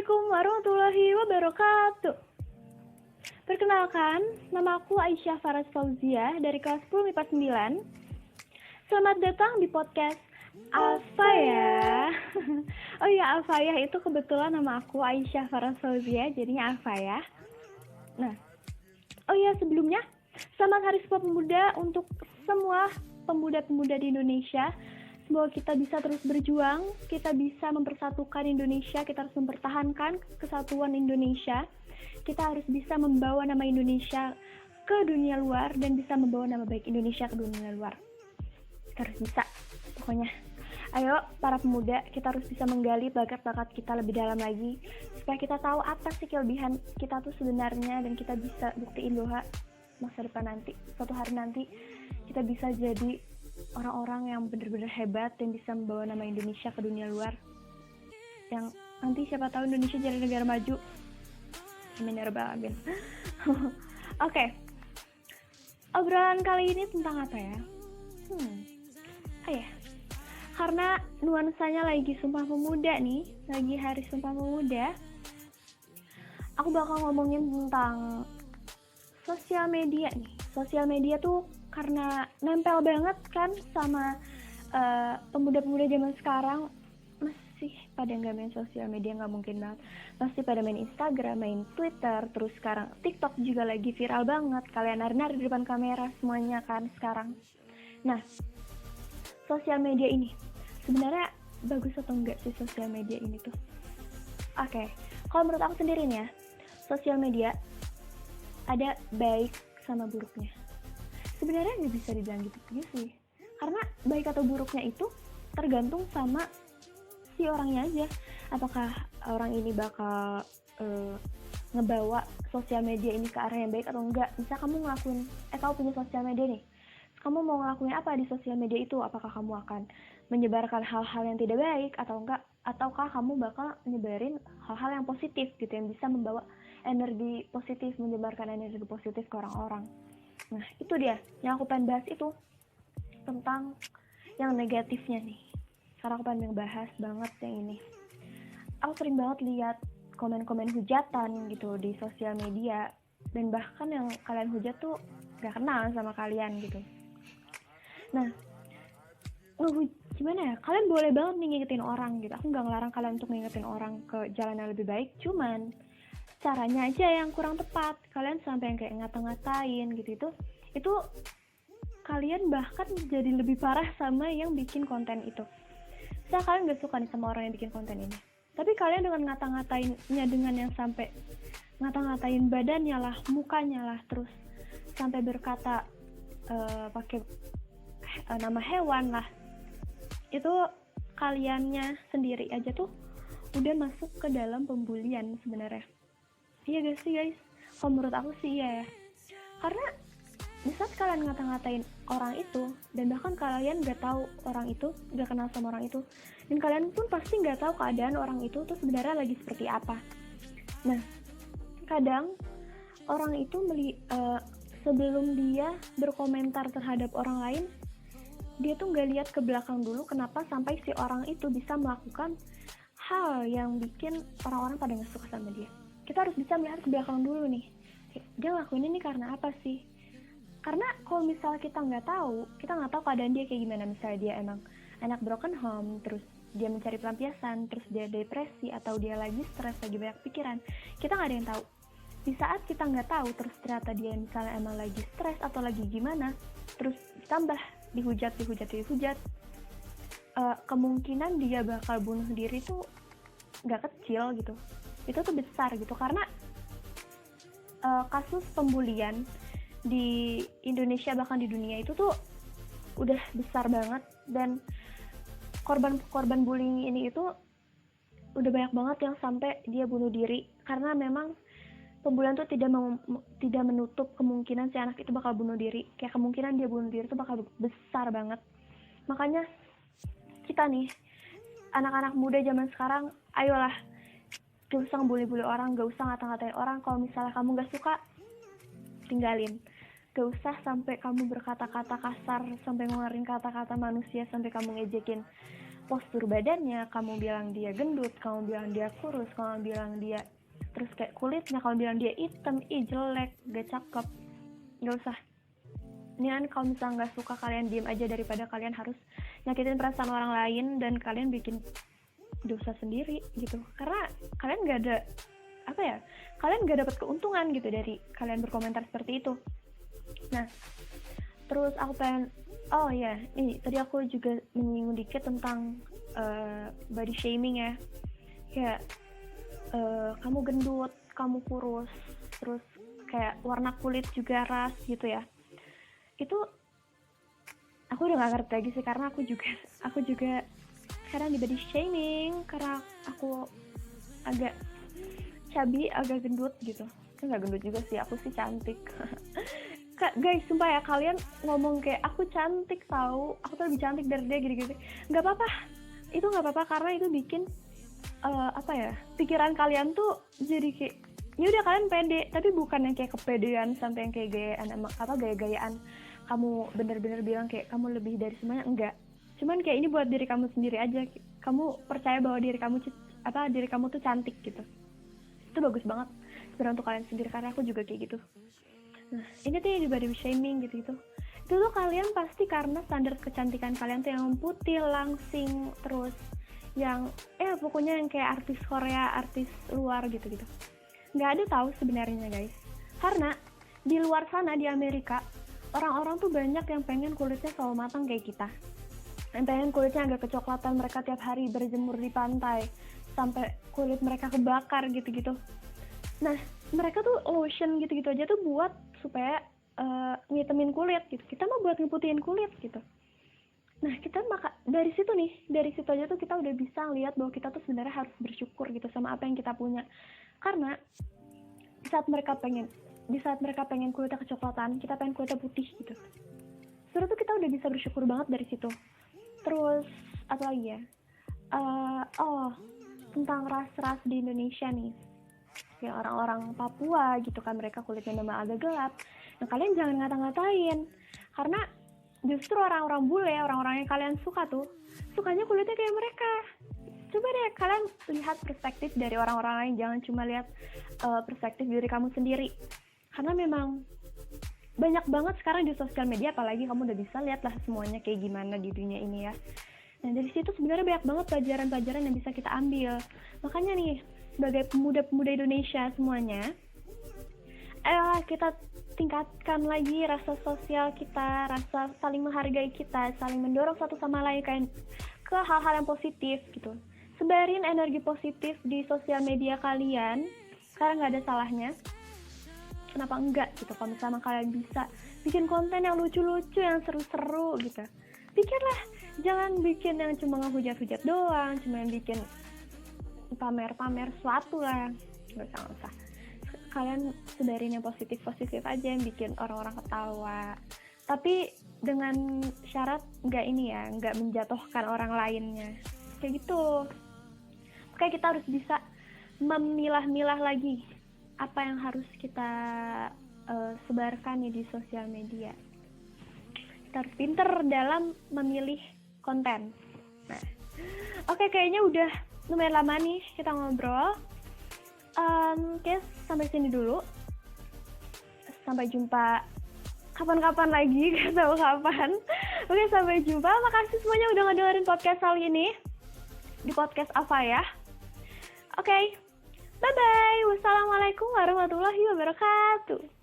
Assalamualaikum warahmatullahi wabarakatuh. Perkenalkan, nama aku Aisyah Faras Fauzia dari kelas 10 MIPA 9. Selamat datang di podcast Alfaya. Oh iya, Alfaya itu kebetulan nama aku Aisyah Faras Fauzia, jadinya Alfaya. Nah, oh iya sebelumnya, selamat Hari Sumpah Pemuda untuk semua pemuda-pemuda di Indonesia. Semoga kita bisa terus berjuang, kita bisa mempersatukan Indonesia, kita harus mempertahankan kesatuan Indonesia. Kita harus bisa membawa nama Indonesia ke dunia luar dan bisa membawa nama baik Indonesia ke dunia luar. Kita harus bisa, pokoknya. Ayo para pemuda, kita harus bisa menggali bakat-bakat kita lebih dalam lagi supaya kita tahu apa sih kelebihan kita tuh sebenarnya dan kita bisa buktiin bahwa masa depan nanti, suatu hari nanti kita bisa jadi orang-orang yang benar-benar hebat dan bisa membawa nama Indonesia ke dunia luar. Yang nanti siapa tahu Indonesia jadi negara maju. Amin ya rabbal alamin. Oke. Obrolan kali ini tentang apa ya? Karena nuansanya lagi Sumpah Pemuda nih, lagi Hari Sumpah Pemuda. Aku bakal ngomongin tentang sosial media nih. Sosial media tuh karena nempel banget kan sama pemuda-pemuda zaman sekarang, masih pada nggak main sosial media, nggak mungkin banget. Pasti pada main Instagram, main Twitter, terus sekarang TikTok juga lagi viral banget. Kalian nari-nari di depan kamera semuanya kan sekarang. Nah, sosial media ini sebenarnya bagus atau enggak sih sosial media ini tuh? Oke, kalau menurut aku sendiri nih ya, sosial media ada baik sama buruknya. Sebenarnya nggak bisa dibilang gitu sih, karena baik atau buruknya itu tergantung sama si orangnya aja. Apakah orang ini bakal ngebawa sosial media ini ke arah yang baik atau enggak. Misal kamu kamu punya sosial media nih, kamu mau ngelakuin apa di sosial media itu? Apakah kamu akan menyebarkan hal-hal yang tidak baik atau enggak, ataukah kamu bakal nyebarin hal-hal yang positif gitu, yang bisa membawa energi positif, menyebarkan energi positif ke orang-orang. Nah, itu dia yang aku pengen bahas, itu tentang yang negatifnya nih. Karena aku pengen bahas banget yang ini. Aku sering banget lihat komen-komen hujatan gitu di sosial media, dan bahkan yang kalian hujat tuh gak kenal sama kalian gitu. Nah, gimana ya? Kalian boleh banget nih ngingetin orang gitu. Aku gak ngelarang kalian untuk ngingetin orang ke jalan yang lebih baik, cuman caranya aja yang kurang tepat. Kalian sampai yang kayak ngata-ngatain gitu, itu kalian bahkan jadi lebih parah sama yang bikin konten itu. Saya kalian gak suka nih sama orang yang bikin konten ini, tapi kalian dengan ngata-ngatainnya, dengan yang sampai ngata-ngatain badannya lah, mukanya lah, terus sampai berkata pakai nama hewan lah, itu kaliannya sendiri aja tuh udah masuk ke dalam pembulian sebenarnya. Iya gak sih guys? Kalau menurut aku sih iya ya. Karena di saat kalian ngata-ngatain orang itu, dan bahkan kalian gak tahu orang itu, gak kenal sama orang itu, dan kalian pun pasti gak tahu keadaan orang itu tuh sebenarnya lagi seperti apa. Nah, kadang orang itu sebelum dia berkomentar terhadap orang lain, dia tuh gak lihat ke belakang dulu kenapa sampai si orang itu bisa melakukan hal yang bikin orang-orang pada gak suka sama dia. Kita harus bisa melihat ke belakang dulu nih, dia ngelakuin ini karena apa sih? Karena kalau misalnya kita nggak tahu keadaan dia kayak gimana. Misalnya dia emang anak broken home, terus dia mencari pelampiasan, terus dia depresi, atau dia lagi stres, lagi banyak pikiran, kita nggak ada yang tahu. Di saat kita nggak tahu, terus ternyata dia misalnya emang lagi stres atau lagi gimana, terus ditambah dihujat, kemungkinan dia bakal bunuh diri tuh nggak kecil gitu. Itu tuh besar gitu, karena kasus pembulian di Indonesia bahkan di dunia itu tuh udah besar banget, dan korban bullying ini itu udah banyak banget yang sampai dia bunuh diri, karena memang pembulian tuh tidak menutup kemungkinan si anak itu bakal bunuh diri. Kayak kemungkinan dia bunuh diri itu bakal besar banget. Makanya kita nih, anak-anak muda zaman sekarang, ayolah, gak usah ngebully-bully orang, gak usah ngata-ngatain orang. Kalau misalnya kamu gak suka, tinggalin. Gak usah sampai kamu berkata-kata kasar, sampai ngeluarin kata-kata manusia, sampai kamu ngejekin postur badannya, kamu bilang dia gendut, kamu bilang dia kurus, kamu bilang dia terus kayak kulitnya, kamu bilang dia hitam, jelek, gak cakep, gak usah. Ini kan kalau misalnya nggak suka, kalian diem aja daripada kalian harus nyakitin perasaan orang lain dan kalian bikin dosa sendiri gitu. Karena kalian nggak ada kalian nggak dapat keuntungan gitu dari kalian berkomentar seperti itu. Nah, terus aku pengen ini tadi aku juga menyinggung dikit tentang body shaming ya. Kayak kamu gendut, kamu kurus, terus kayak warna kulit juga ras gitu ya. Itu aku udah gak ngerti lagi sih, karena aku juga sekarang di body shaming karena aku agak cabi, agak gendut gitu. Kan gak gendut juga sih, aku sih cantik. Guys, sumpah ya, kalian ngomong kayak aku cantik tahu, aku tuh lebih cantik dari dia gitu-gitu. Gak apa-apa, itu gak apa-apa, karena itu bikin pikiran kalian tuh jadi kayak ya udah kalian pede, tapi bukan yang kayak kepedean sampai yang kayak gaya-gayaan kamu bener-bener bilang kayak kamu lebih dari semuanya, enggak. Cuman kayak ini buat diri kamu sendiri aja, kamu percaya bahwa diri kamu tuh cantik gitu. Itu bagus banget sebenarnya untuk kalian sendiri, karena aku juga kayak gitu. Nah, ini tuh yang di body shaming gitu. Itu tuh kalian pasti karena standar kecantikan kalian tuh yang putih, langsing, terus yang pokoknya yang kayak artis Korea, artis luar gitu-gitu. Nggak ada tahu sebenarnya guys, karena di luar sana di Amerika orang-orang tuh banyak yang pengen kulitnya selalu matang kayak kita, yang pengen kulitnya agak kecoklatan, mereka tiap hari berjemur di pantai sampai kulit mereka kebakar gitu-gitu. Nah, mereka tuh lotion gitu-gitu aja tuh buat supaya ngitemin kulit gitu, kita mah buat ngeputihin kulit gitu. Nah, kita dari situ aja tuh kita udah bisa lihat bahwa kita tuh sebenarnya harus bersyukur gitu sama apa yang kita punya. Karena di saat mereka pengen kulitnya kecoklatan, kita pengen kulitnya putih gitu. Sebenarnya tuh kita udah bisa bersyukur banget dari situ. Terus apa lagi ya? Tentang ras-ras di Indonesia nih. Kayak orang-orang Papua gitu kan, mereka kulitnya memang agak gelap. Nah, kalian jangan ngata-ngatain, karena justru orang-orang bule, orang-orang yang kalian suka tuh, sukanya kulitnya kayak mereka. Coba deh kalian lihat perspektif dari orang-orang lain, jangan cuma lihat perspektif diri kamu sendiri. Karena memang banyak banget sekarang di sosial media, apalagi kamu udah bisa lihat lah semuanya kayak gimana di dunia ini ya. Nah, dari situ sebenarnya banyak banget pelajaran-pelajaran yang bisa kita ambil. Makanya nih, sebagai pemuda-pemuda Indonesia semuanya, kita tingkatkan lagi rasa sosial kita, rasa saling menghargai kita, saling mendorong satu sama lain ke hal-hal yang positif gitu. Sebarin energi positif di sosial media kalian, karena nggak ada salahnya. Kenapa enggak gitu, kalau misalnya kalian bisa bikin konten yang lucu-lucu, yang seru-seru gitu, bikinlah. Jangan bikin yang cuma ngehujat-hujat doang, cuma yang bikin pamer-pamer sesuatu lah, nggak usah. Kalian sebarin yang positif-positif aja, yang bikin orang-orang ketawa, tapi dengan syarat nggak menjatuhkan orang lainnya kayak gitu. Oke, kita harus bisa memilah-milah lagi apa yang harus kita sebarkan nih di sosial media. Kita harus pinter dalam memilih konten. Nah, oke, kayaknya udah lumayan lama nih kita ngobrol. Oke, sampai sini dulu. Sampai jumpa kapan-kapan lagi, gak tahu kapan. Oke, sampai jumpa. Makasih semuanya udah ngedengerin podcast kali ini di podcast Ava ya. Oke, bye-bye. Wassalamualaikum warahmatullahi wabarakatuh.